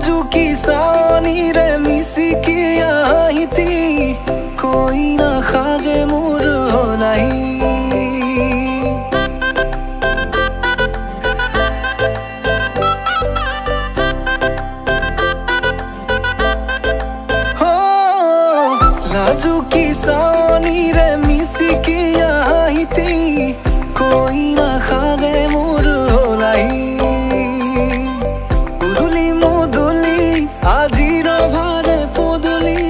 नाजुकी सानी रे मिसिकी आहिती कोई ना खाजे मोर होलाई हो नाजुकी सानी रे मिसिकी आहिती कोई ना खाजे मोर होलाई আজির ভারে পদলি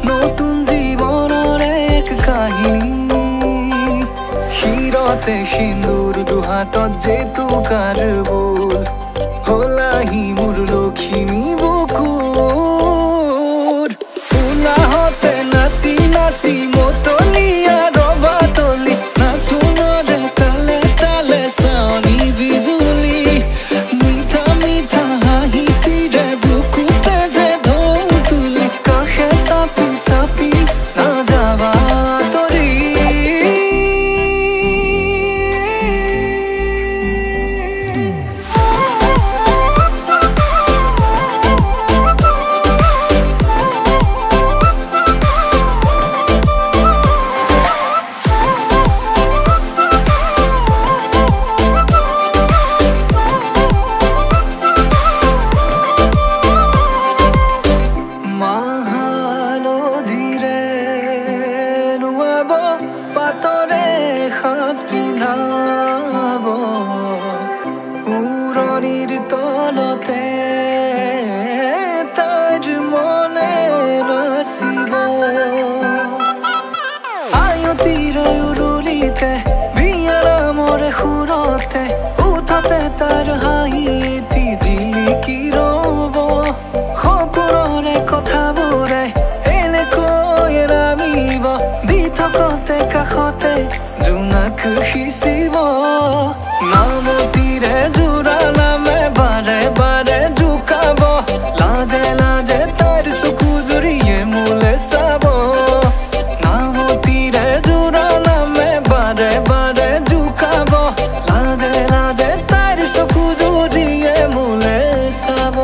নতুন জীবনের এক কাহিনী শিরতে সিন্দুর দুহাতত যেতু কার বোল হলাহি মোর লক্ষ্মী বুকুর উলাহতে নাচি নাচি মতলিয়া রবা তলি নাচুনরে তালে তালে সানি বিজুলি মিঠা মিঠা হাহিতি রে सापी ना जावा तोरी পাতরে সাজ পিন্ধাব উৰণিৰ তলতে তাইৰ মনে নাচিব আয়তিৰে উৰুলিতে বিয়াৰ মৰে সুৰতে উঠতে তাৰ হাঁহি এটি জিলিকি ৰব সপোনৰে কথাবোৰে এনেকৈ নামিব বিথকতে কাষতে জোনাক সিঁচিব নামতিৰে জোৰা নামে বাৰে বাৰে জোকাব লাজে লাজে তাইৰ চকু জুৰিয়ে মোলে চাব নামতিৰে জোৰা নামে বাৰে বাৰে জোকাব লাজে লাজে তাইৰ চকু জুৰিয়ে মোলে চাব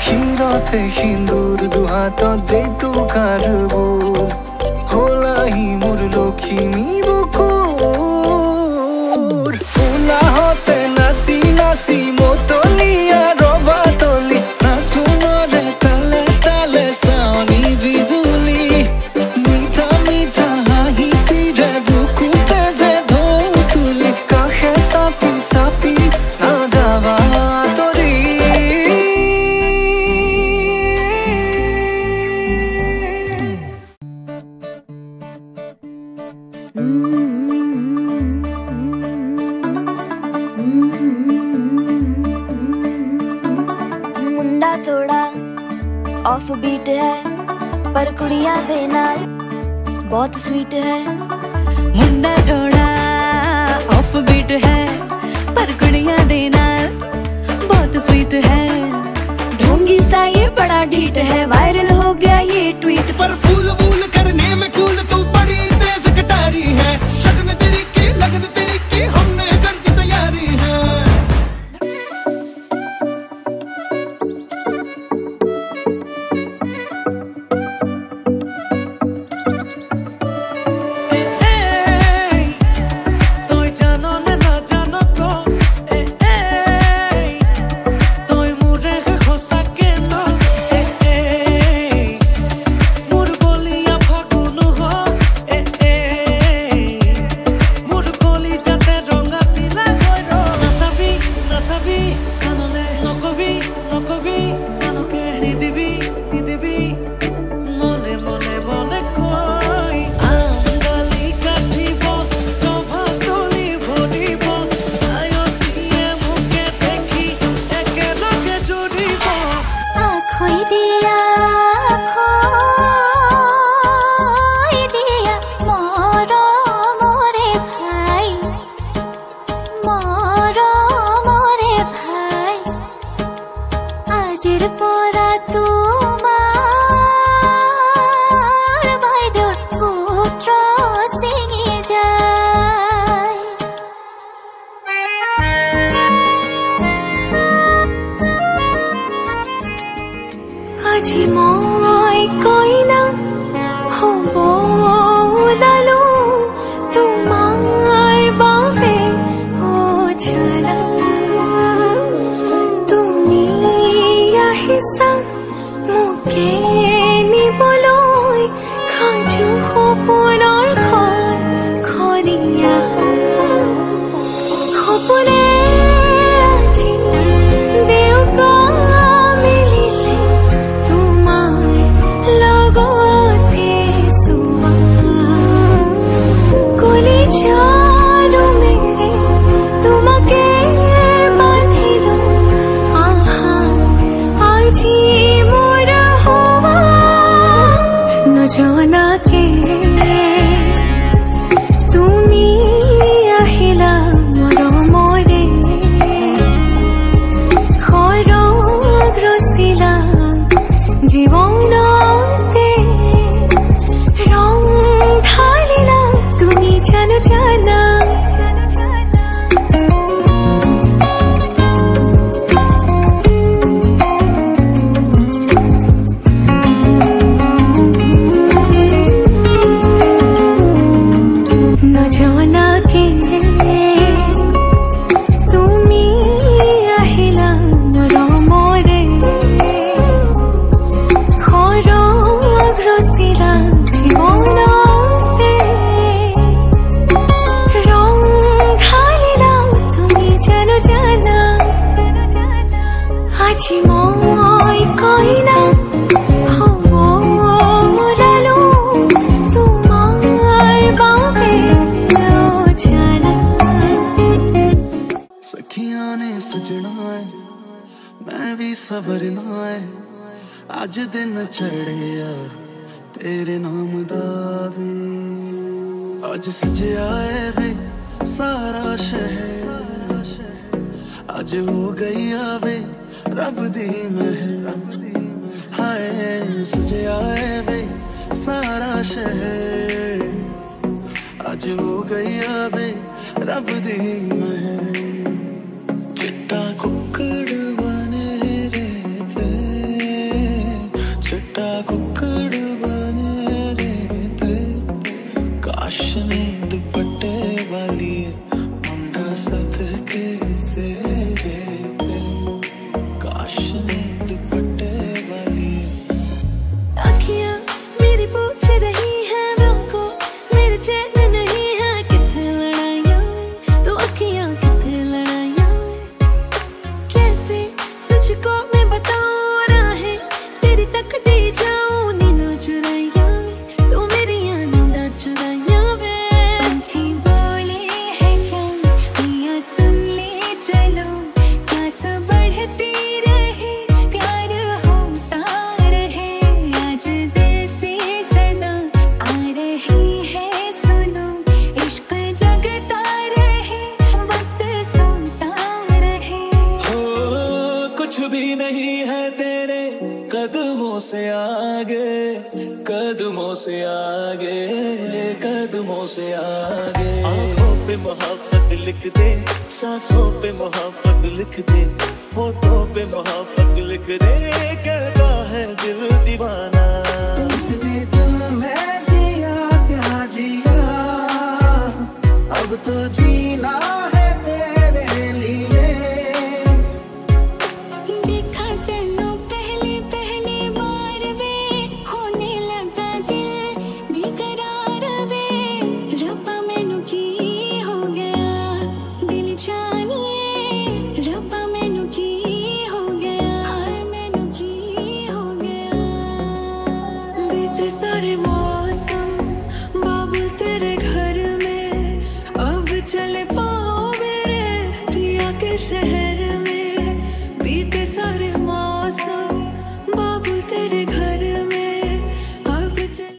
শিৰতে সিন্দুৰ দুহাতত যেতু কার বোল হলাহি মোর লক্ষ্মী বুকুর উলাহতে নাচি নাচি মতলিয়া রবা তলি নাচুনরে তালে তালে সানি বিজুলি মিঠা মিঠা হাহিতিৰে বুকুতে যে ঢৌ তুলি কাষে চাপি চাপি না যাবা তৰি मुंडा थोड़ा ऑफ बीट है पर कुड़ियां दे नाल बहुत स्वीट है मुंडा थोड़ा ऑफ बीट है पर कुड़ियां दे नाल बहुत स्वीट है ढोंगी सा ये बड़ा ढीठ है वायरल हो गया ये ट्वीट पर फूल वूल करने में कूल तू बड़ी तेज कटारी है शगन तेरी की लगन तेरी की हमने कर दी तैयारी है আজি মই কইনা হ'ব ওলালো তোমাৰ বাবে অঝলা তুমি আহিছা মোকে নিবলৈ খাজু সপোনৰ খৰিয়া সপোনে আজি দেউকা মিলিলে তোমাৰ লগতে চোৱা কলিজাৰো মেৰে তোমাকে বান্ধিলো আহা আজি মোৰ হোৱা নজনাকে তুমি আহিলা মৰমৰে খৰগ ৰচিলা জীৱনতে ৰং ঢালিলা তুমি জানো জানা নজনাকে তুমি আহিলা মৰমৰে খৰগ ৰচিলা জীৱনতে ৰং ঢালিলা তুমি জানো জানা আজি মই কইনা হ'ব ওলালো তোমাৰ বাবে অঝলা सखियां ने सजना है मैं भी सवरना है अज दिन चढ़िया तेरे नाम दा वे अज सजया है वे सारा शहर अज हो गई आवे रब दी महल हाय सजया है वे सारा शहर अज हो गई आवे रब दी महल चिट्टा कुक्कड़ बने रहते चिट्टा कुक्कड़ बने रहते काश ने दुपट्टे वाली मुंडा सदके तेरे काश ने दुपट्टे वाली अखियां मेरी पूछ रही है दिल को मेरे चैन नहीं है कितने लड़ाइयां तो अखियां कितने लड़ाइयां कैसे तुझको मैं बताऊं राहें तेरी तक दे जाऊं नींदों चुराइयां तू मेरी नींदों चुराइयां वे पंछी बोले है क्या पिया सुन ले चलो प्यास बढ़ती रहे प्यार होता रहे आज देसी सदा आ रही है सुनो इश्क जगता रहे वक्त सोता रहे हो कुछ भी नहीं है तेरे कदमों से आगे कदमों से आगे कदमों से आगे आँखों पे मोहब्बत लिख दे सांसों पे मोहब्बत लिख दे होठों पे मोहब्बत लिख दे कहता है दिल दीवाना इतने दिल में जिया प्यार जिया अब तो जीना है तेरे लिए देखा तेनू पहली पहली बार वे होने लगा दिल बेकरार वे रब्बा मैनू की हो गया दिल जानिए रब्बा मैनू की हो गया हाय मैनू की हो गया बीते सारे मौसम बाबुल तेरे घर में अब चले पाओ मेरे पिया के शहर